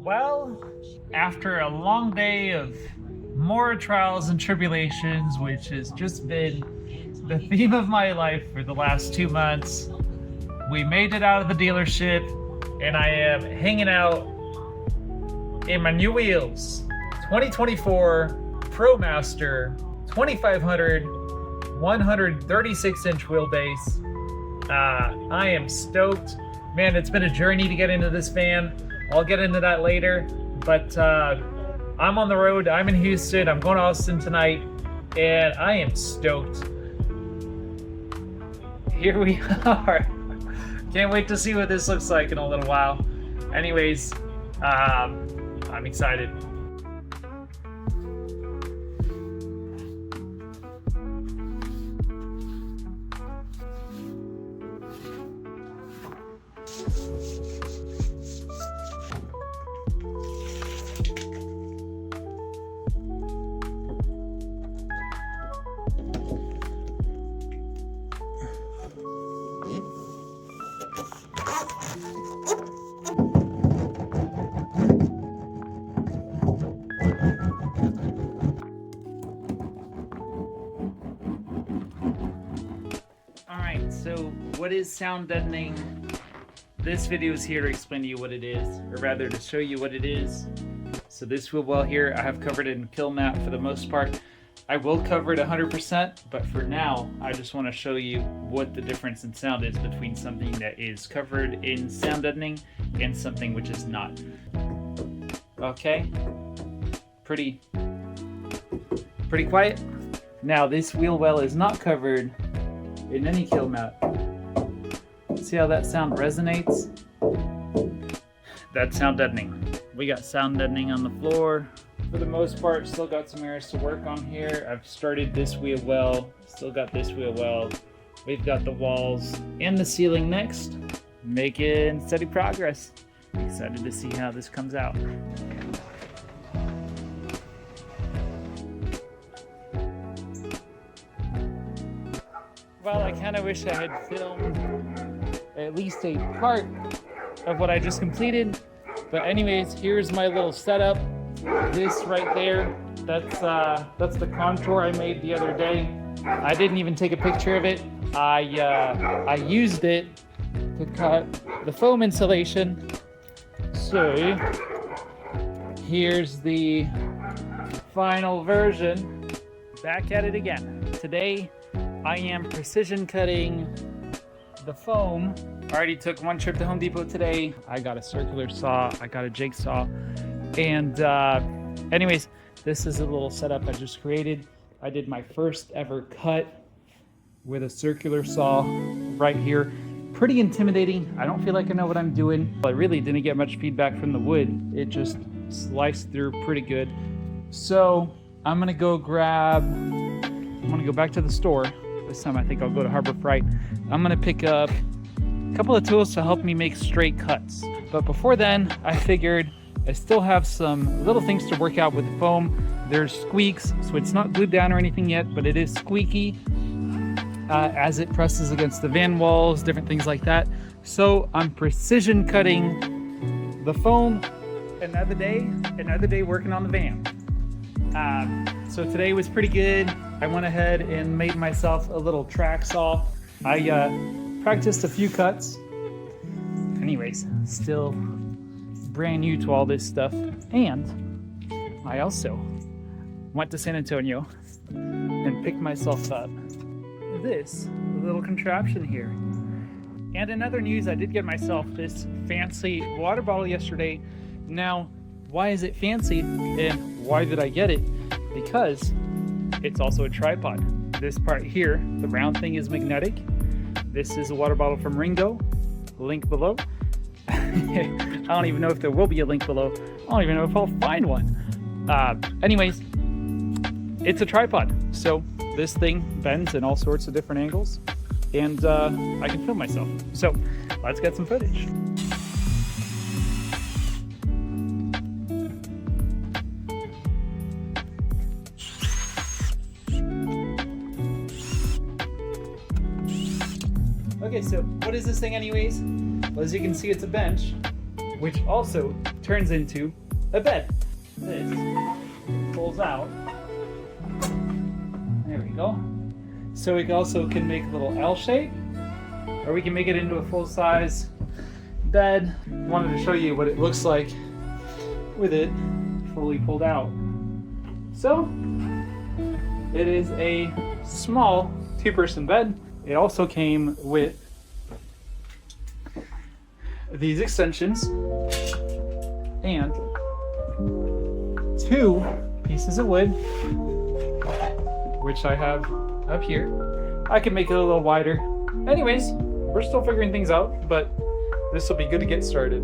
Well, after a long day of more trials and tribulations, which has just been the theme of my life for the last 2 months, we made it out of the dealership and I am hanging out in my new wheels. 2024 Promaster 2500 136-inch wheelbase. I am stoked. Man, it's been a journey to get into this van. I'll get into that later, but I'm on the road. I'm in Houston. I'm going to Austin tonight, and I am stoked. Here we are. Can't wait to see what this looks like in a little while. Anyways, I'm excited. So what is sound deadening? This video is here to explain to you what it is, or rather to show you what it is. So this wheel well here, I have covered it in kill mat for the most part. I will cover it 100%, but for now, I just want to show you what the difference in sound is between something that is covered in sound deadening and something which is not. Okay, pretty quiet. Now this wheel well is not covered in any kill mat. See how that sound resonates? That's sound deadening. We got sound deadening on the floor. For the most part, still got some areas to work on here. I've started this wheel well, still got this wheel well. We've got the walls and the ceiling next. Making steady progress. Excited to see how this comes out. Well, I kind of wish I had filmed at least a part of what I just completed. But anyways, here's my little setup. This right there, that's the contour I made the other day. I didn't even take a picture of it. I used it to cut the foam insulation. So here's the final version. Back at it again. Today, I am precision cutting the foam. I already took one trip to Home Depot today. I got a circular saw, I got a jigsaw, and anyways, this is a little setup I just created. I did my first ever cut with a circular saw right here. Pretty intimidating. I don't feel like I know what I'm doing. I really didn't get much feedback from the wood. It just sliced through pretty good. So I'm gonna go back to the store. This time I think I'll go to Harbor Freight. I'm gonna pick up a couple of tools to help me make straight cuts. But before then, I figured I still have some little things to work out with the foam. There's squeaks, so it's not glued down or anything yet, but it is squeaky as it presses against the van walls, different things like that. So I'm precision cutting the foam. Another day working on the van. So today was pretty good. I went ahead and made myself a little track saw. I practiced a few cuts. Anyways, still brand new to all this stuff. And I also went to San Antonio and picked myself up this little contraption here. And in other news, I did get myself this fancy water bottle yesterday. Now, why is it fancy and why did I get it? Because it's also a tripod. This part here, the round thing, is magnetic. This is a water bottle from Ringo, link below. I don't even know if there will be a link below. I don't even know if I'll find one. Anyways, it's a tripod. So this thing bends in all sorts of different angles and I can film myself. So let's get some footage. Okay, so what is this thing anyways? Well, as you can see, it's a bench. which also turns into a bed. This pulls out. There we go. So we also can make a little L shape, or we can make it into a full-size bed. Wanted to show you what it looks like with it fully pulled out. So it is a small 2-person bed. It also came with these extensions and 2 pieces of wood, which I have up here. I can make it a little wider. Anyways, we're still figuring things out, but this will be good to get started.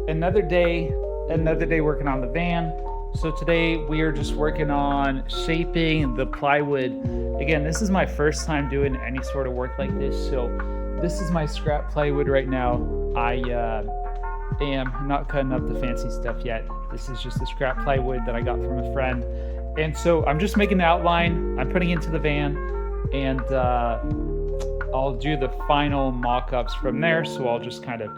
Another day working on the van. So today we are just working on shaping the plywood. Again, this is my first time doing any sort of work like this. So this is my scrap plywood right now. I am not cutting up the fancy stuff yet. This is just the scrap plywood that I got from a friend. And so I'm just making the outline. I'm putting it into the van, and I'll do the final mock-ups from there. So I'll just kind of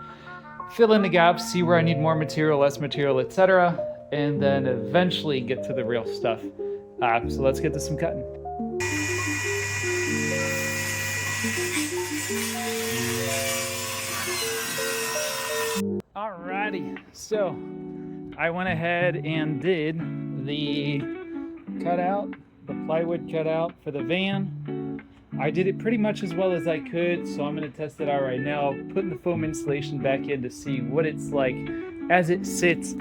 fill in the gaps, see where I need more material, less material, etc., and then eventually get to the real stuff. So let's get to some cutting. Alrighty, so I went ahead and did the cutout, the plywood cutout for the van. I did it pretty much as well as I could, so I'm going to test it out right now, putting the foam insulation back in to see what it's like as it sits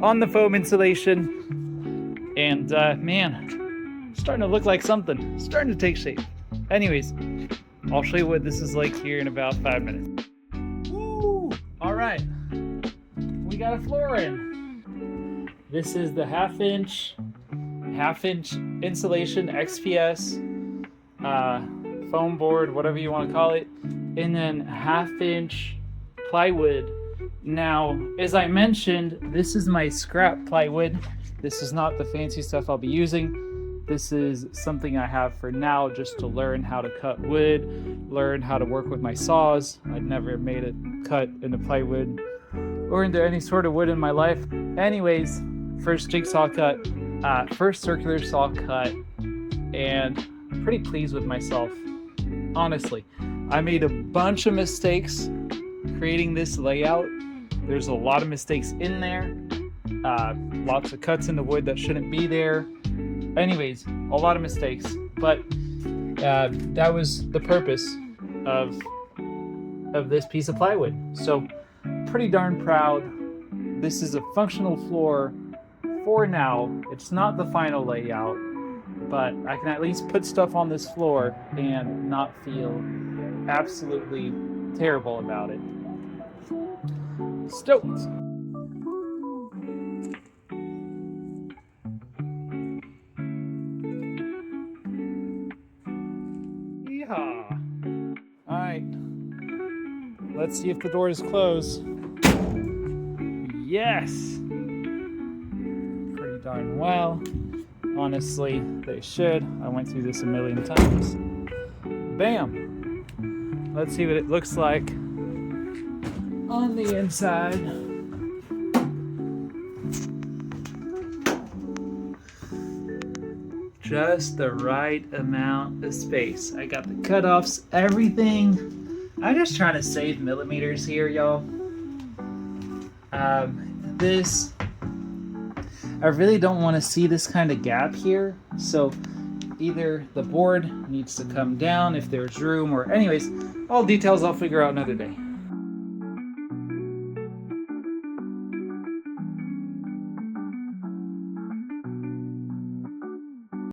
on the foam insulation. And man, starting to look like something, starting to take shape. Anyways, I'll show you what this is like here in about 5 minutes. Woo! All right, we got a floor in. This is the half-inch insulation XPS foam board, whatever you want to call it, and then 1/2-inch plywood. Now, as I mentioned, this is my scrap plywood. This is not the fancy stuff I'll be using. This is something I have for now just to learn how to cut wood, learn how to work with my saws. I'd never made a cut into plywood or into any sort of wood in my life. Anyways, first jigsaw cut, first circular saw cut, and pretty pleased with myself. Honestly, I made a bunch of mistakes creating this layout. There's a lot of mistakes in there. Lots of cuts in the wood that shouldn't be there. Anyways, a lot of mistakes, but that was the purpose of this piece of plywood. So pretty darn proud. This is a functional floor for now. It's not the final layout, but I can at least put stuff on this floor and not feel absolutely terrible about it. Stoked! Yeehaw! Alright, let's see if the door is closed. Yes! Pretty darn well. Honestly, they should. I went through this a million times. Bam! Let's see what it looks like on the inside. Just the right amount of space. I got the cutoffs, everything. I'm just trying to save millimeters here, y'all. I really don't want to see this kind of gap here, so either the board needs to come down if there's room, or anyways, all details I'll figure out another day.